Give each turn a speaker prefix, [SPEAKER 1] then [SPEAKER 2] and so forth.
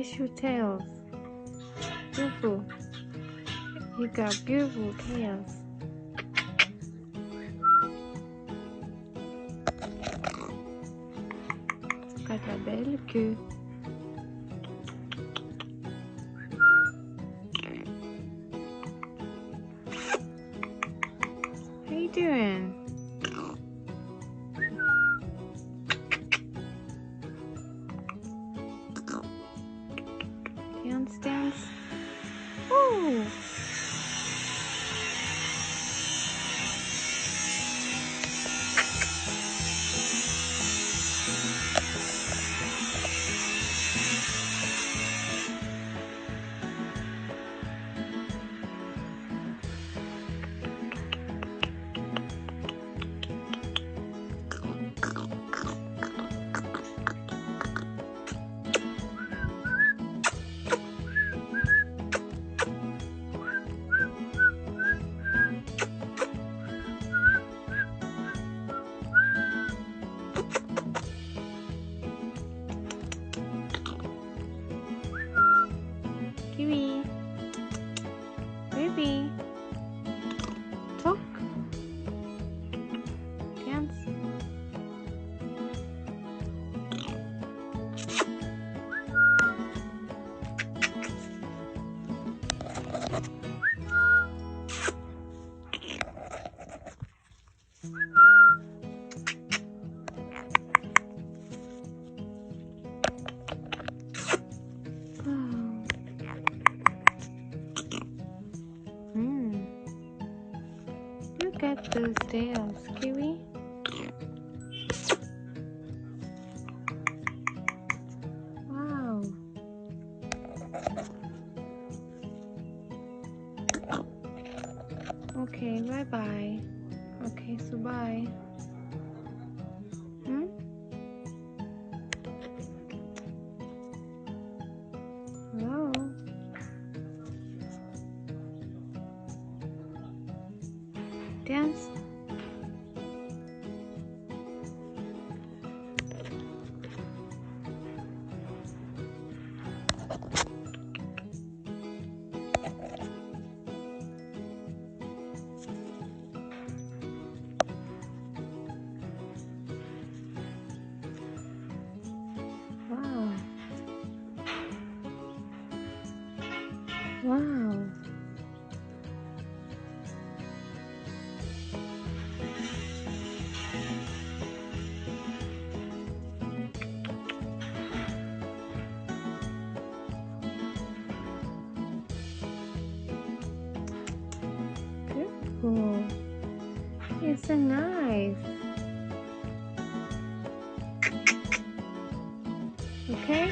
[SPEAKER 1] facial tails. Beautiful. You got beautiful tails. Got ta belle queue. How you doing? Dance, dance. Ooh. Kiwi. Baby. Talk. Dance. Look at those tails, Kiwi. Wow. Okay, bye-bye. Okay, so bye. Hello? Dance. Wow. Wow. Beautiful. It's so nice. Okay?